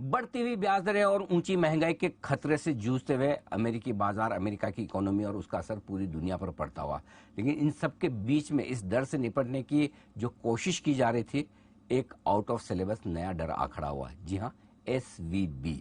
बढ़ती हुई ब्याज दरें और ऊंची महंगाई के खतरे से जूझते हुए अमेरिकी बाजार, अमेरिका की इकोनॉमी और उसका असर पूरी दुनिया पर पड़ता हुआ, लेकिन इन सब के बीच में इस डर से निपटने की जो कोशिश की जा रही थी, एक आउट ऑफ सिलेबस नया डर आ खड़ा हुआ है। जी हाँ, SVB,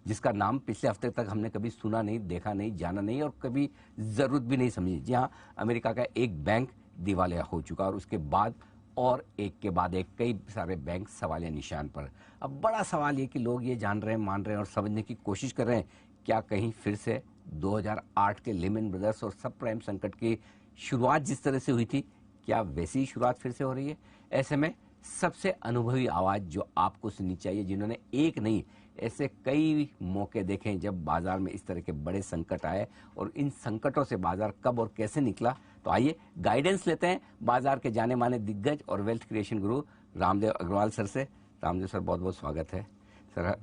जिसका नाम पिछले हफ्ते तक हमने कभी सुना नहीं, देखा नहीं, जाना नहीं और कभी जरूरत भी नहीं समझी। जी हाँ, अमेरिका का एक बैंक दिवालिया हो चुका और उसके बाद और एक के बाद एक कई सारे बैंक सवालिया निशान पर। अब बड़ा सवाल ये कि लोग ये जान रहे हैं, मान रहे हैं और समझने की कोशिश कर रहे हैं, क्या कहीं फिर से 2008 के लेमन ब्रदर्स और सब प्राइम संकट की शुरुआत जिस तरह से हुई थी, क्या वैसी ही शुरुआत फिर से हो रही है? ऐसे में सबसे अनुभवी आवाज जो आपको सुननी चाहिए, जिन्होंने एक नहीं ऐसे कई मौके देखे जब बाजार में इस तरह के बड़े संकट आए और इन संकटों से बाजार कब और कैसे निकला, तो आइए गाइडेंस लेते हैं बाजार के जाने माने दिग्गज और वेल्थ क्रिएशन गुरु रामदेव अग्रवाल सर से। रामदेव सर, बहुत बहुत स्वागत है सर।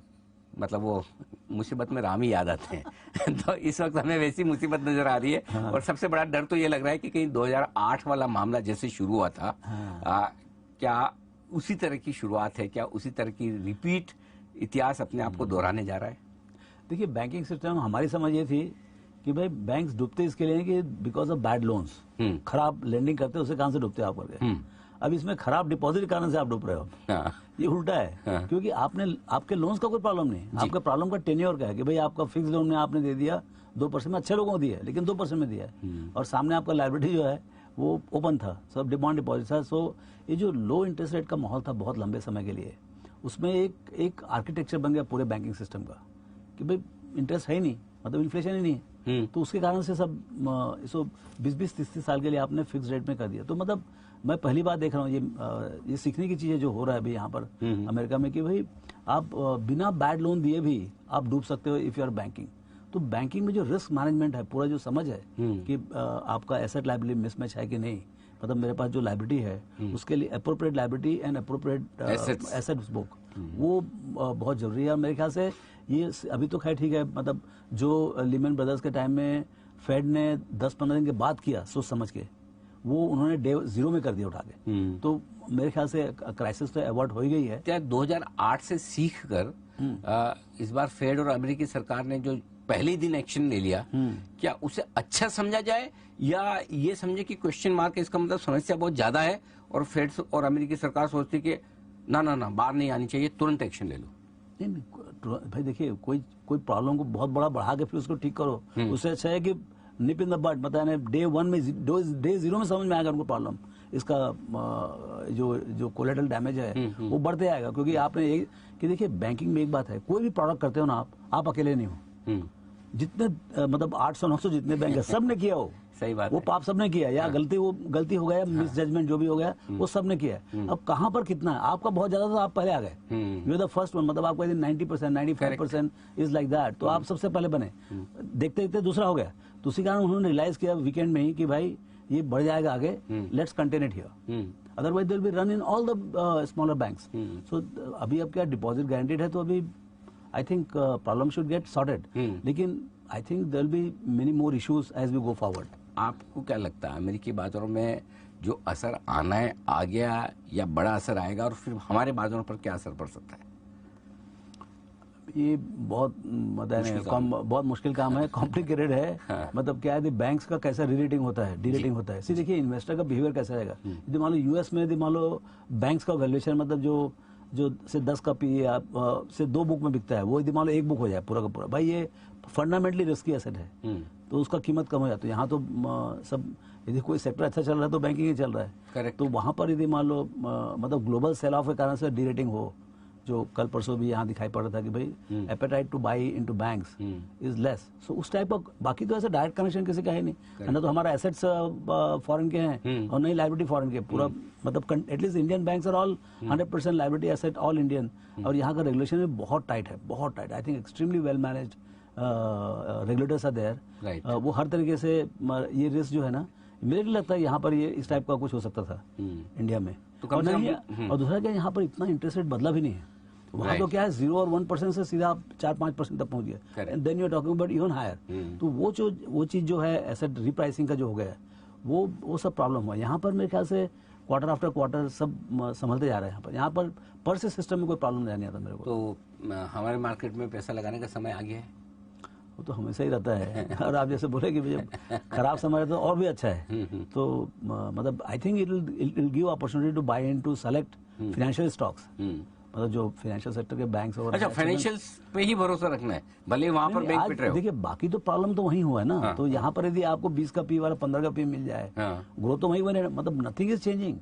मतलब वो मुसीबत में राम ही याद आते हैं तो इस वक्त हमें वैसी मुसीबत नजर आ रही है। हाँ। और सबसे बड़ा डर तो ये लग रहा है कि कहीं 2008 वाला मामला जैसे शुरू हुआ था, हाँ। क्या उसी तरह की शुरुआत है? क्या उसी तरह की रिपीट इतिहास अपने आप को दोहराने जा रहा है? देखिए, बैंकिंग सिस्टम, हमारी समझ ये थी कि भाई बैंक्स डूबते इसके लिए कि बिकॉज ऑफ बैड लोन्स, खराब लेंडिंग करते उसे कहां से डूबते आप करके। अब इसमें खराब डिपॉजिट के कारण से आप डूब रहे हो। हाँ। ये उल्टा है। हाँ। क्योंकि आपके लोन्स का कोई प्रॉब्लम नहीं, आपका प्रॉब्लम का टेन्योर का है कि भाई आपका फिक्स लोन में आपने दे दिया 2% में, अच्छे लोगों को दिया लेकिन 2% में दिया है और सामने आपका लायबिलिटी जो है वो ओपन था, सब डिमांड डिपॉजिट था। सो ये जो लो इंटरेस्ट रेट का माहौल था बहुत लंबे समय के लिए, उसमें एक आर्किटेक्चर बन गया पूरे बैंकिंग सिस्टम का कि भाई इंटरेस्ट है ही नहीं, मतलब इन्फ्लेशन ही नहीं है, तो उसके कारण से सब 20-30 साल के लिए आपने फिक्स रेट में कर दिया। तो मतलब मैं पहली बार देख रहा हूँ ये सीखने की चीजें जो हो रहा है अभी यहाँ पर अमेरिका में कि भाई आप बिना बैड लोन दिए भी आप डूब सकते हो इफ यू आर बैंकिंग। तो बैंकिंग में जो रिस्क मैनेजमेंट है, पूरा जो समझ है कि आपका एसेट लायबिलिटी मिसमैच है कि नहीं, मतलब मेरे पास जो लायबिलिटी है उसके लिए appropriate liability and appropriate assets book, वो बहुत जरूरी है। और मेरे ख्याल से ये अभी तो खैर ठीक है, मतलब जो लेमन ब्रदर्स के टाइम में फेड ने 10-15 दिन के बाद किया सोच समझ के, वो उन्होंने डे 0 में कर दिया उठा के, तो मेरे ख्याल से क्राइसिस तो अवॉइड हो ही गई है। क्या 2008 से सीख कर इस बार फेड और अमेरिकी सरकार ने जो पहले दिन एक्शन ले लिया, क्या उसे अच्छा समझा जाए या ये समझे कि क्वेश्चन मार्क है, इसका मतलब समस्या बहुत ज्यादा है और फेड और अमेरिकी सरकार सोचती कि ना ना ना बाहर नहीं आनी चाहिए, तुरंत एक्शन ले लो? नहीं भाई, देखिए कोई प्रॉब्लम को बहुत बड़ा बढ़ा के फिर उसको ठीक करो, उससे अच्छा है कि निप इन द बट, मतलब डे 1 में, डे 0 में समझ में आएगा उनको प्रॉब्लम, इसका जो कोलेटरल डैमेज है वो बढ़ते आएगा। क्योंकि आपने कि देखिए बैंकिंग में एक बात है, कोई भी प्रोडक्ट करते हो ना आप अकेले नहीं हो, जितने मतलब 800-900 जितने बैंक है सब ने किया हो, सही बात, वो पाप सबने किया, या गलती हो गया, मिस जजमेंट जो भी हो गया वो सबने किया। अब कहां पर कितना है, आपका बहुत ज्यादा था, आप पहले आ गए, you are the first one, मतलब आपका 90%, 95% इज लाइक दैट, तो आप सबसे पहले बने, देखते देखते दूसरा हो गया। तो उसी कारण उन्होंने रियलाइज किया वीकेंड में ही कि भाई ये बढ़ जाएगा आगे, let's contain it here, otherwise there will be run in all the smaller banks. So अभी अब क्या डिपॉजिट गारंटीड है, तो अभी I think problem should get sorted, लेकिन I think there will be many more issues as we go forward. आपको क्या लगता है अमेरिकी बाजारों में जो असर आना है आ गया या बड़ा असर आएगा, और फिर हमारे बाजारों पर क्या असर पड़ सकता है? ये बहुत बहुत मुश्किल काम है, कॉम्प्लिकेटेड है। हाँ। मतलब क्या है, बैंक्स का कैसा रीरेटिंग होता है, डीरेटिंग होता है। देखिए इन्वेस्टर का बिहेवियर कैसा रहेगा, यदि मान लो यूएस में, यदि मान लो बैंक्स का वैल्यूएशन, मतलब जो से 10 का पी से 2 बुक में बिकता है, वो यदि मान लो 1 बुक हो जाए पूरा का पूरा, भाई ये फंडामेंटली रिस्की एसेट है, तो उसका कीमत कम हो जाती है। यहाँ तो सब, यदि कोई सेक्टर अच्छा चल रहा है तो बैंकिंग ही चल रहा है। करेक्ट। तो वहां पर यदि मान लो मतलब ग्लोबल सेल ऑफ के कारण से डीरेटिंग हो, जो कल परसों भी यहाँ दिखाई पड़ रहा था कि भाई appetite to buy into banks is less, so उस टाइप का। बाकी तो ऐसा डायरेक्ट कनेक्शन किसी का है नहीं, है ना, तो हमारा एसेट्स फॉरेन के हैं और नहीं लायबिलिटी फॉरेन के, पूरा मतलब at least Indian banks are all 100% liability asset all Indian, और यहाँ का रेगुलेशन भी बहुत टाइट है, बहुत tight. I think extremely well managed regulators are there, वो हर तरीके से ये रिस्क जो है ना, मेरे को लगता है यहाँ पर ये इस टाइप का कुछ हो सकता था इंडिया में। और दूसरा क्या, यहाँ पर इतना इंटरेस्ट रेट बदला भी नहीं है, वहां तो क्या है 0 और 1% से सीधा आप 4-5% तक पहुंच गया, and then you are talking about even higher. तो वो चीज जो है एसेट रिप्राइसिंग का जो हो गया है, वो सब प्रॉब्लम हुआ। यहाँ पर मेरे ख्याल से क्वार्टर आफ्टर क्वार्टर सब संभलते जा रहे हैं यहाँ पर पर से सिस्टम में कोई प्रॉब्लम नहीं आता मेरे को। तो हमारे मार्केट में पैसा लगाने का समय आ गया है? वो तो हमेशा ही रहता है और आप जैसे बोले कि जब खराब समय है तो और भी अच्छा है। तो मतलब I think it will give opportunity to buy into select financial stocks, मतलब जो फाइनेंशियल सेक्टर के बैंक्स और अच्छा फाइनेंशियल पे ही भरोसा रखना है, भले वहां पर बैंक पिट रहे हो। देखिए बाकी तो प्रॉब्लम तो वहीं हुआ है ना। तो यहाँ पर यदि आपको 20 का पी वाला 15 का पी मिल जाए, ग्रोथ तो वहीं बने, मतलब nothing is changing.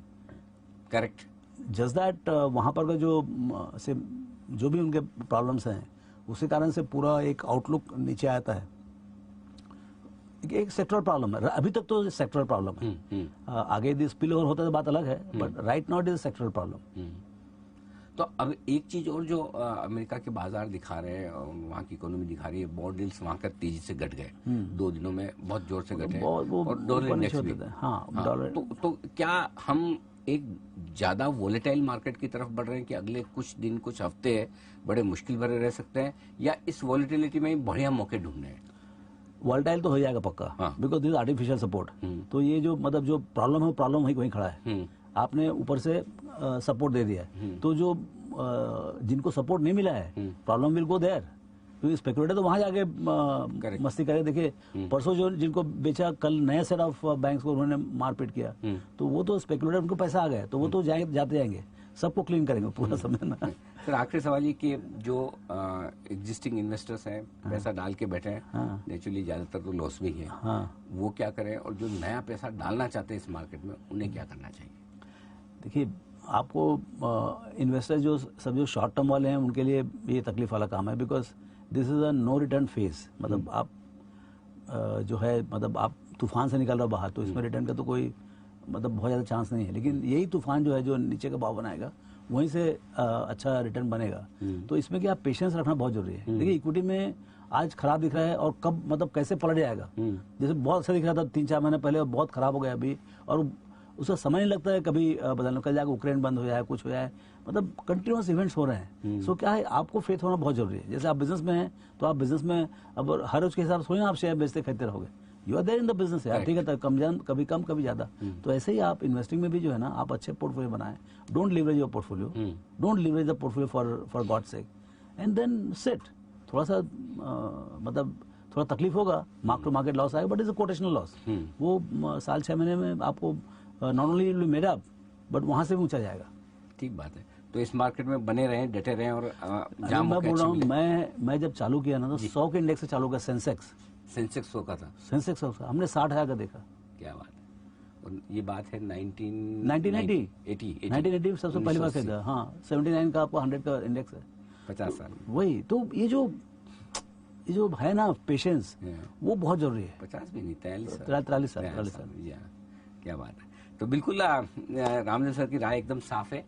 Correct. Just that वहां पर का जो भी उनके प्रॉब्लम्स हैं उसी कारण से पूरा एक आउटलुक नीचे आता है। एक सेक्टरल प्रॉब्लम है, अभी तक तो सेक्टरल प्रॉब्लम है। आगे यदि स्पिल ओवर होता तो बात अलग है, but right now it is sectoral problem. तो अब एक चीज और जो अमेरिका के बाजार दिखा रहे हैं और वहाँ की इकोनॉमी दिखा रही है, बॉन्ड यील्ड्स वहाँ का तेजी से घट गए, 2 दिनों में बहुत जोर से घटे, और डॉलर इंडेक्स भी। तो क्या हम एक ज्यादा वोलेटाइल मार्केट की तरफ बढ़ रहे हैं कि अगले कुछ दिन कुछ हफ्ते बड़े मुश्किल भरे रह सकते हैं, या इस वॉलेटिलिटी में बढ़िया मौके ढूंढने हैं? वॉलेटाइल तो हो जाएगा पक्का, बिकॉज दिस आर्टिफिशियल सपोर्ट। तो ये जो मतलब जो प्रॉब्लम है प्रॉब्लम वहीं खड़ा है। आपने ऊपर से सपोर्ट दे दिया है, तो जो जिनको सपोर्ट नहीं मिला है प्रॉब्लम विल गो देयर, क्योंकि स्पेकुलेटर तो वहां जाके मस्ती करे। देखिए परसों जो जिनको बेचा, कल नया सेट ऑफ बैंक्स को उन्होंने मारपीट किया, तो वो तो स्पेकुलेटर, उनको पैसा आ गया तो वो तो जाते जाएंगे, सबको क्लीन करेंगे पूरा समय ना। सर आखिरी सवाल ये कि जो एग्जिस्टिंग इन्वेस्टर्स हैं, पैसा डाल के बैठे हैं, नेचुरली ज्यादातर तो लॉस में ही है, वो क्या करें, और जो नया पैसा डालना चाहते हैं इस मार्केट में उन्हें क्या करना चाहिए? देखिए आपको इन्वेस्टर जो शॉर्ट टर्म वाले हैं उनके लिए ये तकलीफ वाला काम है, because this is a no return phase. मतलब आप जो है मतलब आप तूफान से निकल रहे हो बाहर, तो इसमें रिटर्न का तो कोई मतलब बहुत ज़्यादा चांस नहीं है, लेकिन यही तूफान जो है जो नीचे का भाव बनाएगा वहीं से अच्छा रिटर्न बनेगा। तो इसमें क्या पेशेंस रखना बहुत जरूरी है। देखिए इक्विटी में आज खराब दिख रहा है और कब मतलब कैसे पलट जाएगा, जैसे बहुत अच्छा दिख रहा था 3-4 महीने पहले, बहुत खराब हो गया अभी, और उसका समय नहीं लगता है कभी बदलने, कल जाकर यूक्रेन बंद हो जाए, कुछ हो जाए, मतलब कंटिन्यूअस इवेंट्स हो रहे हैं। सो क्या है, आपको फेथ होना बहुत जरूरी है। जैसे आप बिजनेस में हैं तो आप बिजनेस में अब हर रोज के हिसाब से थोड़ी ना आप शेयर बेचते खरीदते रहोगे, you are there in the business यार, ठीक है, कभी कम कभी ज्यादा। तो ऐसे ही आप इन्वेस्टिंग में भी जो है ना, आप अच्छे पोर्टफोलियो बनाएं, don't leverage your portfolio, don't leverage the portfolio for God sake, and then set. थोड़ा सा मतलब थोड़ा तकलीफ होगा, मार्क टू मार्केट लॉस आएगा, but is a quotational loss. वो साल 6 महीने में आपको not only will made up, but वहां से भी ऊंचा जाएगा। ठीक बात है। तो इस मार्केट में बने रहें, डटे रहें, और मैं बोल रहा हूँ, मैं जब चालू किया ना तो 100 के इंडेक्स से चालू किया, सेंसेक्स 100 का था, सेंसेक्स 100 का, हमने 60,000 का देखा। क्या बात है। और ये बात है 1980 सबसे पहली बार खरीदा। हाँ 79 का आपको 100 का इंडेक्स है, 50 साल। वही तो ये जो है ना पेशेंस, वो बहुत जरूरी है। 50 भी नहीं, 43 साल। क्या बात है। तो बिल्कुल रामदेव सर की राय एकदम साफ है।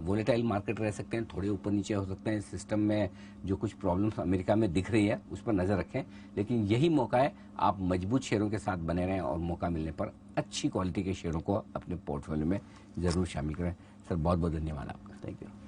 वोलेटाइल मार्केट रह सकते हैं, थोड़े ऊपर नीचे हो सकते हैं, सिस्टम में जो कुछ प्रॉब्लम्स अमेरिका में दिख रही है उस पर नजर रखें, लेकिन यही मौका है, आप मजबूत शेयरों के साथ बने रहें और मौका मिलने पर अच्छी क्वालिटी के शेयरों को अपने पोर्टफोलियो में जरूर शामिल करें। सर बहुत बहुत धन्यवाद आपका। Thank you.